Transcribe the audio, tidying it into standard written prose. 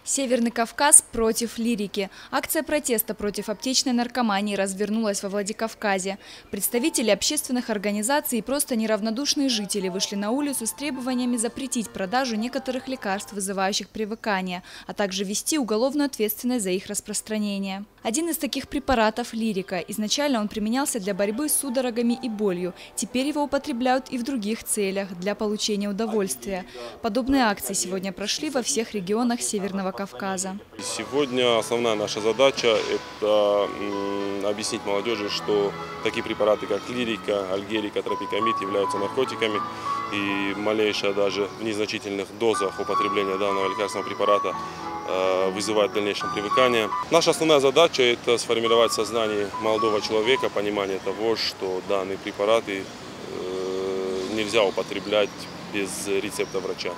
Северный Кавказ против лирики. Акция протеста против аптечной наркомании развернулась во Владикавказе. Представители общественных организаций и просто неравнодушные жители вышли на улицу с требованиями запретить продажу некоторых лекарств, вызывающих привыкание, а также ввести уголовную ответственность за их распространение. Один из таких препаратов – лирика. Изначально он применялся для борьбы с судорогами и болью. Теперь его употребляют и в других целях – для получения удовольствия. Подобные акции сегодня прошли во всех регионах Северного Кавказа. Сегодня основная наша задача – это объяснить молодежи, что такие препараты, как лирика, альгерика, тропикамид, являются наркотиками. И малейшая даже в незначительных дозах употребления данного лекарственного препарата вызывает в дальнейшем привыкание. Наша основная задача – это сформировать в сознании молодого человека понимание того, что данные препараты нельзя употреблять без рецепта врача.